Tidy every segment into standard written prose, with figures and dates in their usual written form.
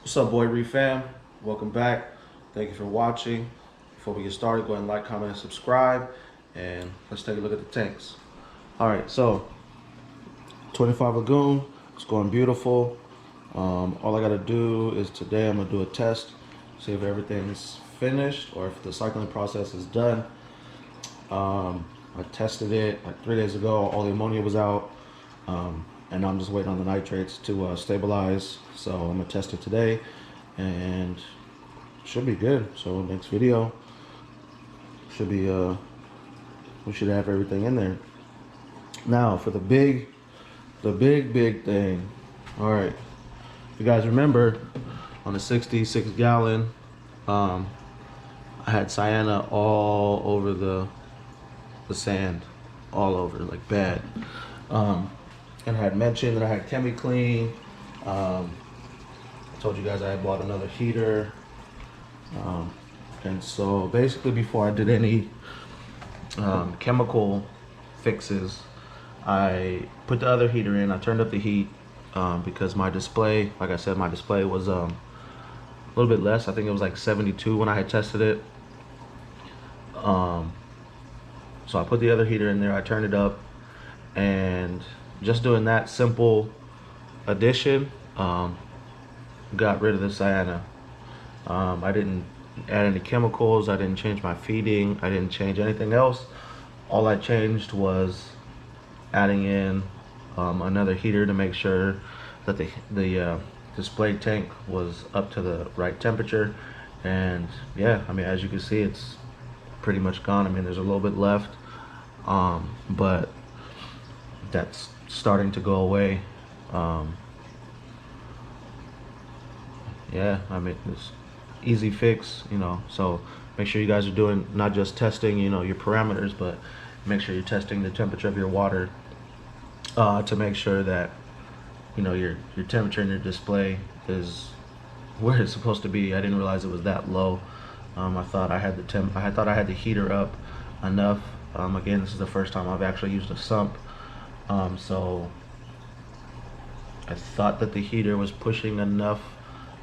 What's up, Boy Reef fam? Welcome back. Thank you for watching. Before we get started, go ahead and like, comment, and subscribe. And let's take a look at the tanks. All right, so 25 Lagoon, it's going beautiful. All I gotta do is today I'm gonna do a test, see if everything's finished or if the cycling process is done. I tested it like 3 days ago. All the ammonia was out. And I'm just waiting on the nitrates to stabilize. So I'm gonna test it today and should be good. So next video should be we should have everything in there. Now for the big thing. All right, if you guys remember, on the 66 gallon, I had cyano all over the sand, all over, like bad. And I had mentioned that I had ChemiClean. I told you guys I had bought another heater. And so basically before I did any chemical fixes, I put the other heater in. I turned up the heat because my display, like I said, my display was a little bit less. I think it was like 72 when I had tested it. So I put the other heater in there. I turned it up, and just doing that simple addition got rid of the cyano. I didn't add any chemicals. I didn't change my feeding. I didn't change anything else. All I changed was adding in another heater to make sure that the display tank was up to the right temperature. And yeah, I mean, as you can see, it's pretty much gone. I mean, there's a little bit left, but that's starting to go away. Yeah, I mean, it's easy fix, you know. So make sure you guys are doing not just testing, you know, your parameters, but make sure you're testing the temperature of your water to make sure that, you know, your temperature in your display is where it's supposed to be. I didn't realize it was that low. I thought I had the heater up enough. Again, this is the first time I've actually used a sump. So I thought that the heater was pushing enough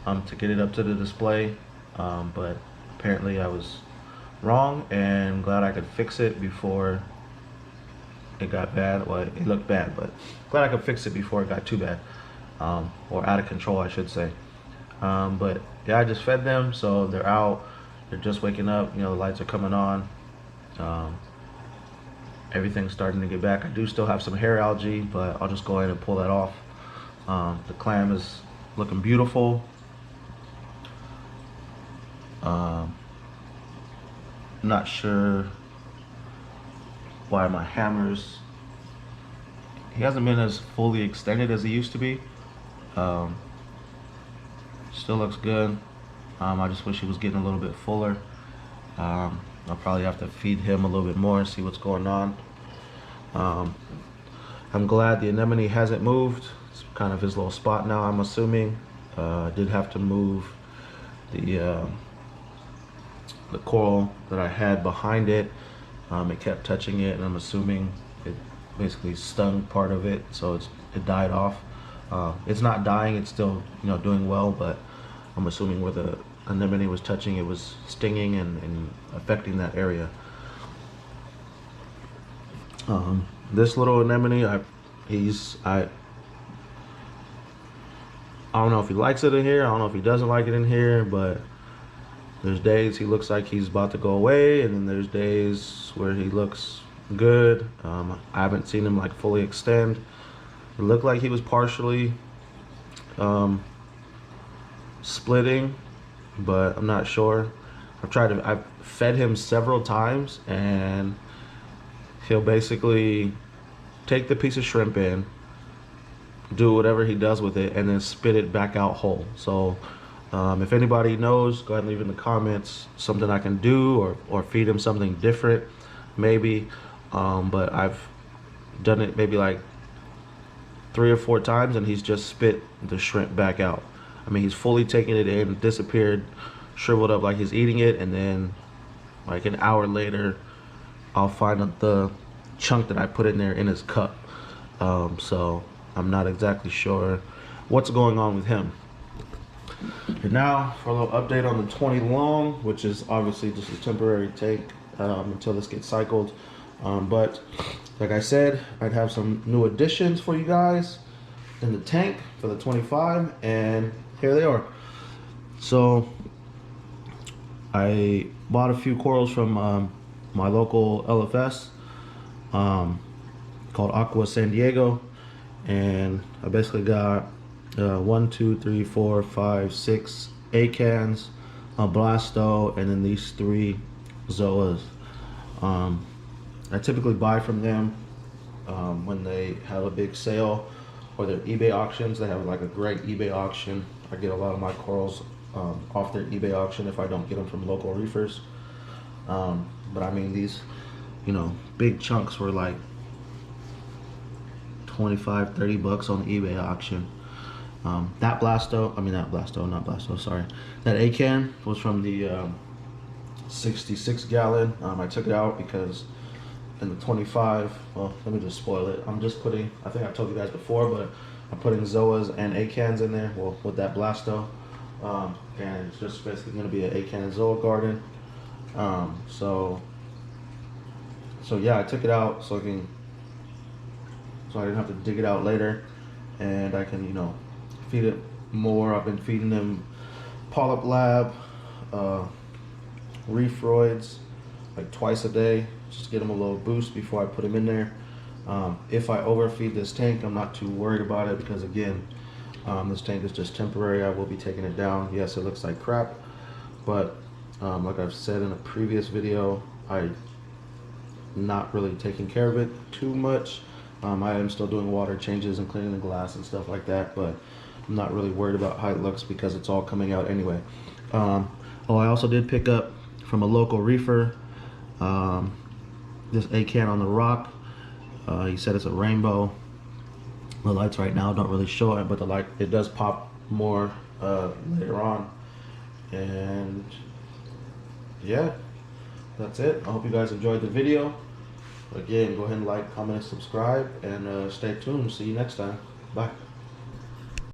to get it up to the display, but apparently I was wrong, and I'm glad I could fix it before it got bad. Well, it looked bad, but glad I could fix it before it got too bad, or out of control, I should say. But yeah, I just fed them, so they're out. They're just waking up. You know, the lights are coming on. Everything's starting to get back. I do still have some hair algae, but I'll just go ahead and pull that off. The clam is looking beautiful. Not sure why my hammers, he hasn't been as fully extended as he used to be. Still looks good. I just wish he was getting a little bit fuller. I'll probably have to feed him a little bit more and see what's going on. I'm glad the anemone hasn't moved. It's kind of his little spot now, I'm assuming. I did have to move the coral that I had behind it. It kept touching it, and I'm assuming it basically stung part of it, so it died off. It's not dying, it's still, you know, doing well, but I'm assuming where the anemone was touching, it was stinging and affecting that area. This little anemone, I don't know if he likes it in here. I don't know if he doesn't like it in here, but there's days he looks like he's about to go away, and then there's days where he looks good. I haven't seen him like fully extend. It looked like he was partially splitting, but I'm not sure. I've fed him several times, and he'll basically take the piece of shrimp in, do whatever he does with it, and then spit it back out whole. So if anybody knows, go ahead and leave in the comments something I can do, or feed him something different maybe. But I've done it maybe like 3 or 4 times, and he's just spit the shrimp back out. I mean, he's fully taken it in, disappeared, shriveled up like he's eating it, and then like an hour later I'll find the chunk that I put in there in his cup. So I'm not exactly sure what's going on with him. And now for a little update on the 20 long, which is obviously just a temporary tank until this gets cycled. But like I said, I'd have some new additions for you guys in the tank for the 25, and here they are. So I bought a few corals from my local LFS called Aqua San Diego, and I basically got 1, 2, 3, 4, 5, 6 acans, a blasto, and then these 3 zoas. I typically buy from them when they have a big sale or their eBay auctions. They have like a great eBay auction. I get a lot of my corals off their eBay auction if I don't get them from local reefers. But I mean, these, you know, big chunks were like 25, 30 bucks on the eBay auction. That blasto, not blasto, sorry. That acan was from the 66 gallon. I took it out because in the 25, well, let me just spoil it. I'm just putting, I think I've told you guys before, but I'm putting zoas and acans in there, well, with that blasto. And it's just basically going to be an acan and zoa garden. So yeah, I took it out so I didn't have to dig it out later, and I can, you know, feed it more. I've been feeding them Polyp Lab, Reefroids, like twice a day, just get them a little boost before I put them in there. If I overfeed this tank, I'm not too worried about it because, again, this tank is just temporary. I will be taking it down. Yes, it looks like crap, but like I've said in a previous video, I'm not really taking care of it too much. I am still doing water changes and cleaning the glass and stuff like that, but I'm not really worried about how it looks because it's all coming out anyway. Oh, I also did pick up from a local reefer this acan on the rock. He said it's a rainbow. The lights right now don't really show it, but the light, it does pop more later on. And yeah, that's it. I hope you guys enjoyed the video. Again, go ahead and like, comment, and subscribe, and stay tuned. See you next time. Bye.